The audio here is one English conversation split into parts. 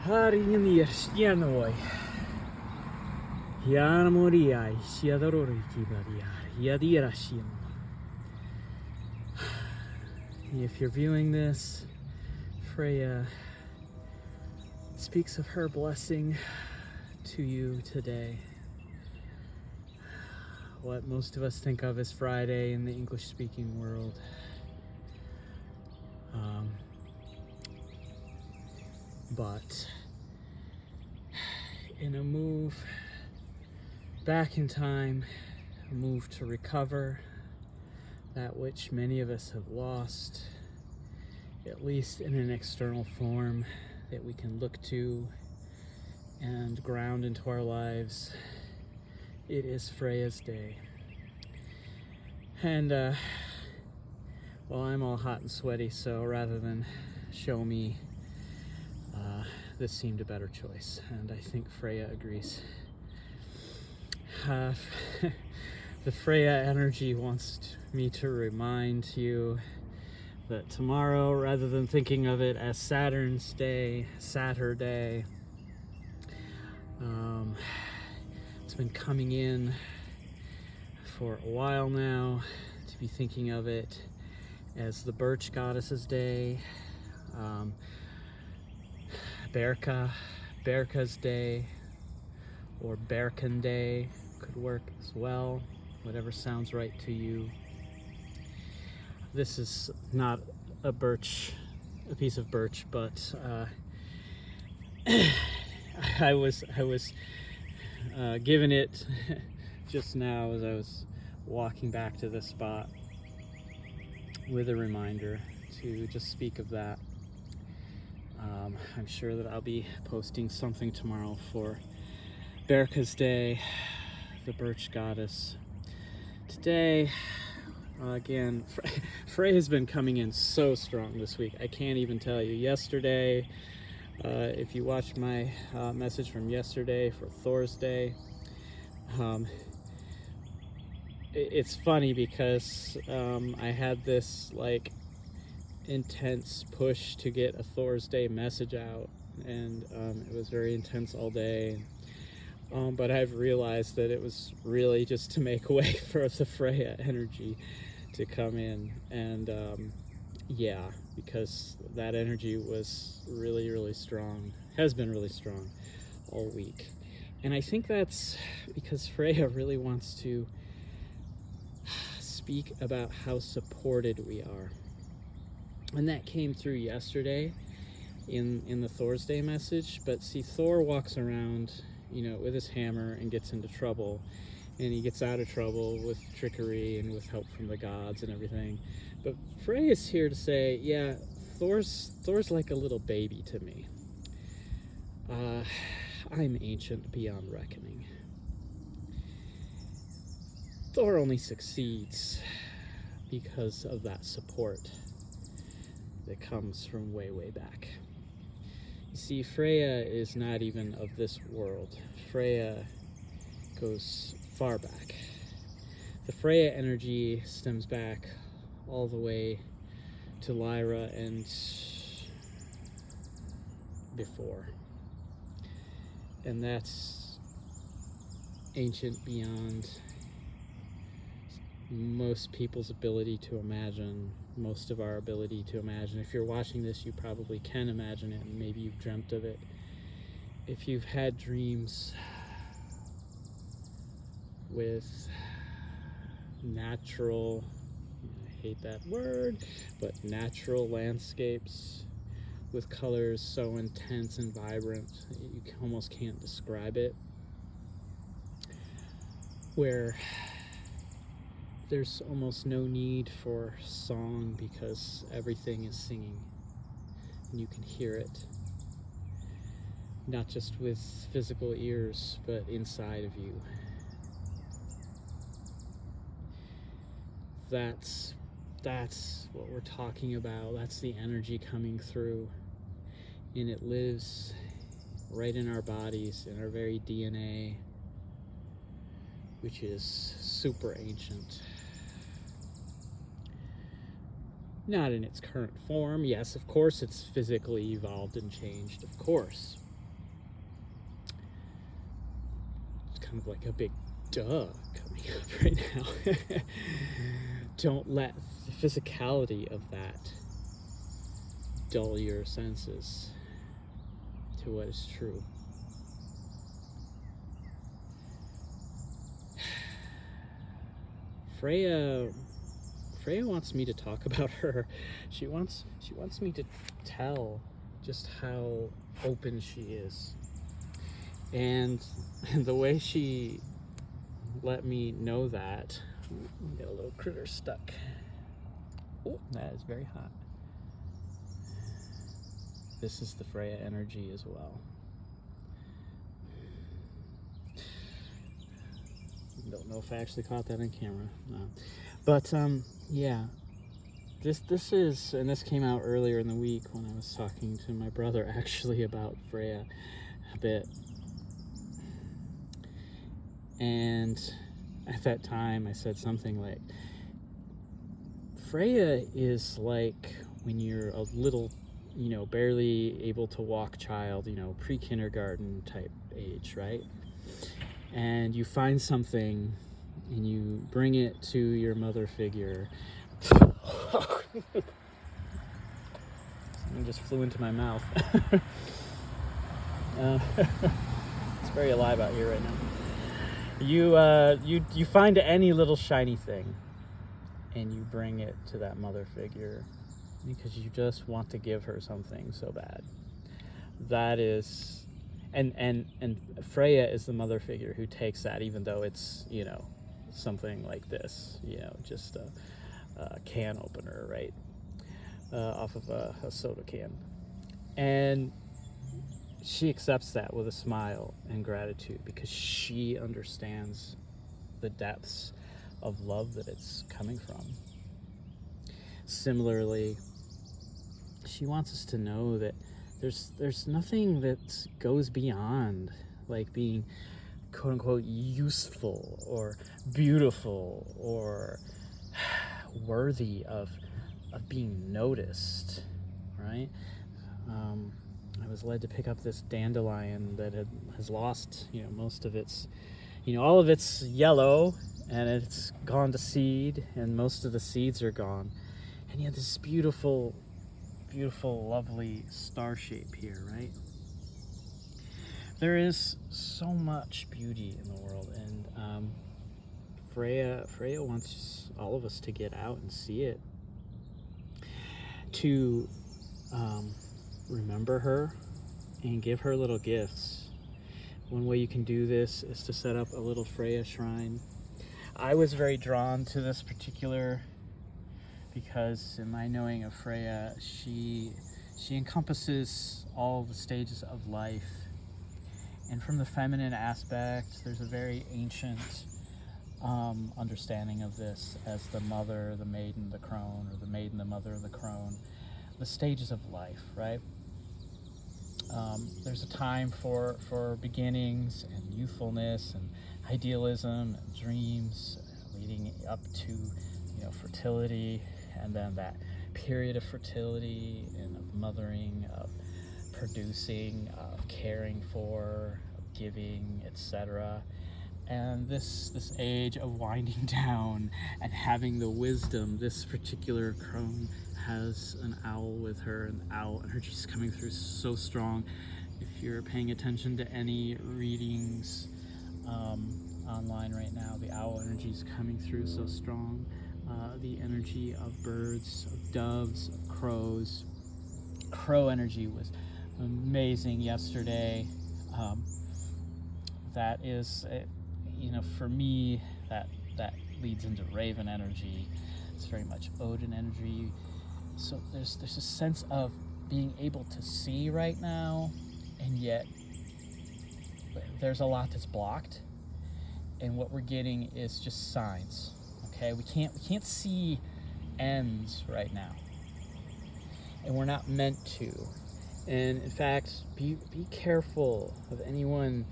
Harinir stianoi. Yanamoriai, Siadorori Kibariai, Yadirashim. If you're viewing this, Freya speaks of her blessing to you today. What most of us think of as Friday in the English-speaking world. But in a move back in time, a move to recover that which many of us have lost, at least in an external form that we can look to and ground into our lives, it is Freya's day. And well, I'm all hot and sweaty, so rather than show me, this seemed a better choice, and I think Freya agrees. The Freya energy wants me to remind you that tomorrow, rather than thinking of it as Saturn's day, Saturday, it's been coming in for a while now to be thinking of it as the birch goddess's day, Berka's day, or Berkan day could work as well, whatever sounds right to you. This is not a piece of birch, but I was given it just now as I was walking back to this spot with a reminder to just speak of that. I'm sure that I'll be posting something tomorrow for Berka's Day, the birch goddess. Today, again, Freya has been coming in so strong this week. I can't even tell you. Yesterday, if you watched my message from yesterday for Thor's Day, it's funny because I had this like intense push to get a Thor's Day message out, and it was very intense all day. But I've realized that it was really just to make way for the Freya energy to come in, and yeah, because that energy was really, really strong, has been really strong all week. And I think that's because Freya really wants to speak about how supported we are. And that came through yesterday in the Thor's Day message. But see, Thor walks around, with his hammer and gets into trouble. And he gets out of trouble with trickery and with help from the gods and everything. But Freya is here to say, yeah, Thor's like a little baby to me. I'm ancient beyond reckoning. Thor only succeeds because of that support that comes from way, way back. You see, Freya is not even of this world. Freya goes far back. The Freya energy stems back all the way to Lyra and before. And that's ancient beyond most people's ability to imagine, most of our ability to imagine. If you're watching this, you probably can imagine it, and maybe you've dreamt of it. If you've had dreams with natural, I hate that word, but natural landscapes with colors so intense and vibrant you almost can't describe it, where there's almost no need for song because everything is singing and you can hear it, not just with physical ears but inside of you. That's what we're talking about. That's the energy coming through, and it lives right in our bodies, in our very DNA, which is super ancient. Not in its current form. Yes, of course it's physically evolved and changed, of course. kind of like a big duh coming up right now. Don't let the physicality of that dull your senses to what is true. Freya wants me to talk about her. She wants me to tell just how open she is. And the way she let me know that, get a little critter stuck. Oh, that is very hot. This is the Freya energy as well. Don't know if I actually caught that on camera. No. But yeah, this is, and this came out earlier in the week when I was talking to my brother actually about Freya a bit. And at that time I said something like, Freya is like when you're a little, barely able to walk child, pre-kindergarten type age, right? And you find something and you bring it to your mother figure. Something just flew into my mouth. It's very alive out here right now. You find any little shiny thing and you bring it to that mother figure because you just want to give her something so bad. That is, and Freya is the mother figure who takes that, even though it's, something like this, just a can opener, right? Off of a soda can. And she accepts that with a smile and gratitude because she understands the depths of love that it's coming from. Similarly, she wants us to know that there's nothing that goes beyond like being quote unquote useful or beautiful or worthy of being noticed, right? I was led to pick up this dandelion that has lost, most of its, all of its yellow, and it's gone to seed, and most of the seeds are gone. And you have this beautiful, beautiful, lovely star shape here, right? There is so much beauty in the world, and Freya wants all of us to get out and see it, to remember her and give her little gifts. One way you can do this is to set up a little Freya shrine. I was very drawn to this particular because in my knowing of Freya, she encompasses all the stages of life. And from the feminine aspect, there's a very ancient understanding of this as the mother, the maiden, the crone, or the maiden, the mother, the crone, the stages of life, right? There's a time for beginnings and youthfulness and idealism and dreams leading up to, fertility, and then that period of fertility and of mothering, of producing, of caring for, of giving, etc. And this age of winding down and having the wisdom. This particular crone has an owl with her, and the owl energy is coming through so strong. If you're paying attention to any readings online right now, the owl energy is coming through so strong. The energy of birds, of doves, of crows. Crow energy was amazing yesterday. That is, for me, that leads into raven energy. It's very much Odin energy. So there's a sense of being able to see right now, and yet there's a lot that's blocked, and what we're getting is just signs. Okay, we can't see ends right now, and we're not meant to. And in fact, be careful of anyone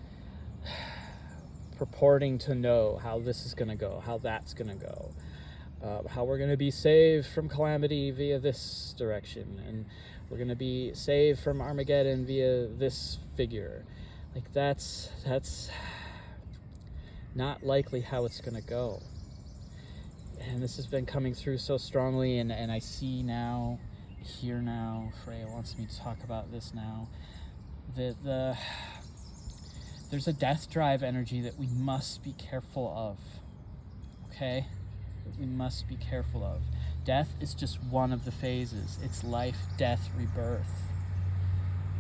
purporting to know how this is going to go, how that's going to go, how we're going to be saved from calamity via this direction, and we're going to be saved from Armageddon via this figure. Like that's not likely how it's going to go. And this has been coming through so strongly, and I see now, hear now, Freya wants me to talk about this now, that there's a death drive energy that we must be careful of, okay? That we must be careful of. Death is just one of the phases. It's life, death, rebirth.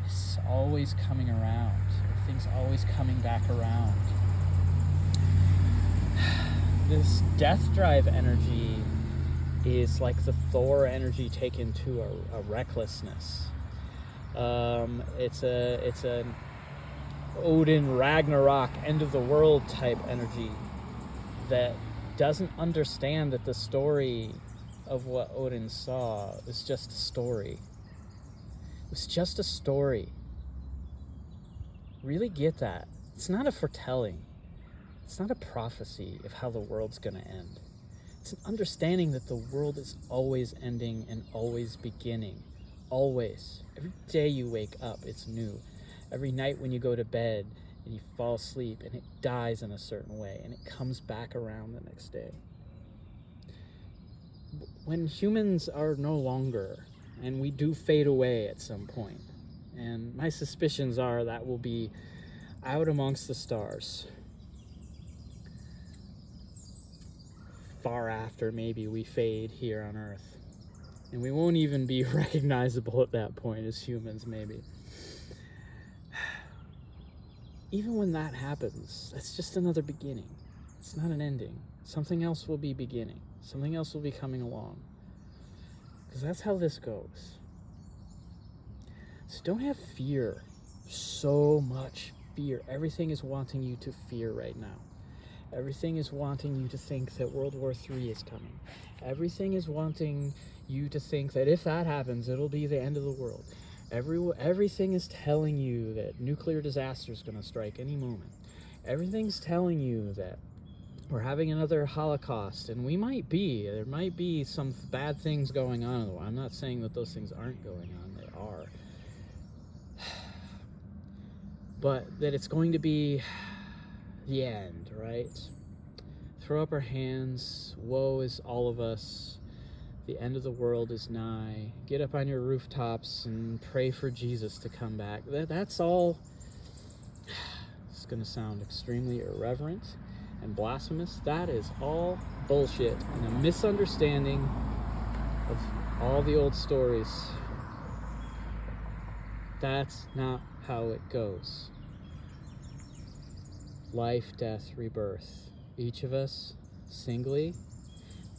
It's always coming around. Everything's always coming back around. This death drive energy is like the Thor energy taken to a recklessness. It's an Odin Ragnarok end of the world type energy that doesn't understand that the story of what Odin saw is just a story. It was just a story. Really get that. It's not a foretelling. It's not a prophecy of how the world's going to end. It's an understanding that the world is always ending and always beginning. Always. Every day you wake up, it's new. Every night when you go to bed and you fall asleep and it dies in a certain way and it comes back around the next day. When humans are no longer, and we do fade away at some point, and my suspicions are that will be out amongst the stars. Far after maybe we fade here on Earth. And we won't even be recognizable at that point as humans, maybe. Even when that happens, that's just another beginning. It's not an ending. Something else will be beginning. Something else will be coming along. Because that's how this goes. So don't have fear. So much fear. Everything is wanting you to fear right now. Everything is wanting you to think that World War III is coming. Everything is wanting you to think that if that happens, it'll be the end of the world. Everything is telling you that nuclear disaster is going to strike any moment. Everything's telling you that we're having another Holocaust, and there might be some bad things going on in the world. I'm not saying that those things aren't going on, they are. But that it's going to be the end, right? Throw up our hands. Woe is all of us. The end of the world is nigh. Get up on your rooftops and pray for Jesus to come back. That's all. It's going to sound extremely irreverent and blasphemous. That is all bullshit and a misunderstanding of all the old stories. That's not how it goes. Life, death, rebirth. Each of us singly,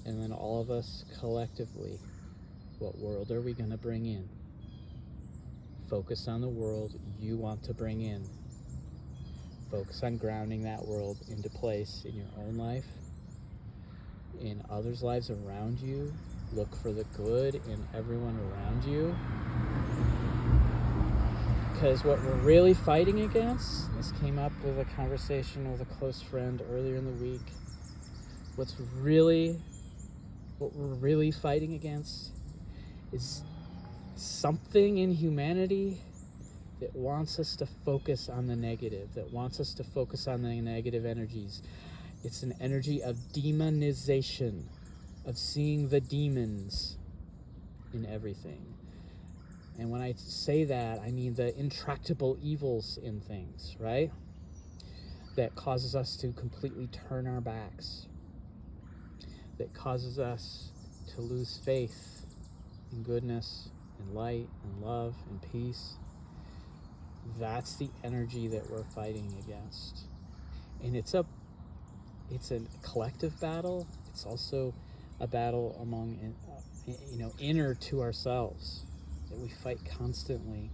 and then all of us collectively. What world are we going to bring in? Focus on the world you want to bring in. Focus on grounding that world into place in your own life, in others' lives around you. Look for the good in everyone around you. Because what we're really fighting against, this came up with a conversation with a close friend earlier in the week, what we're really fighting against is something in humanity that wants us to focus on the negative, that wants us to focus on the negative energies. It's an energy of demonization, of seeing the demons in everything. And when I say that, I mean the intractable evils in things, right? That causes us to completely turn our backs. That causes us to lose faith in goodness, in light, in love, in peace. That's the energy that we're fighting against. And it's a collective battle. It's also a battle among, inner to ourselves. That we fight constantly.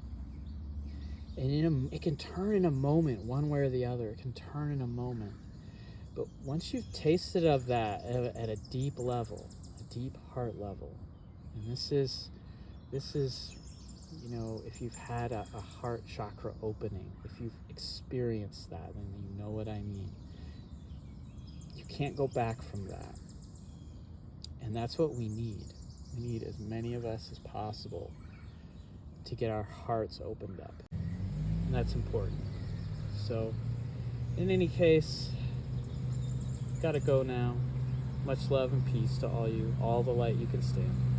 And it can turn in a moment, one way or the other. It can turn in a moment. But once you've tasted of that at a deep level, a deep heart level, and this is, if you've had a heart chakra opening, if you've experienced that, then you know what I mean. You can't go back from that. And that's what we need. We need as many of us as possible to get our hearts opened up. And that's important. So, in any case, Gotta go now. Much love and peace to all you, all the light you can stand.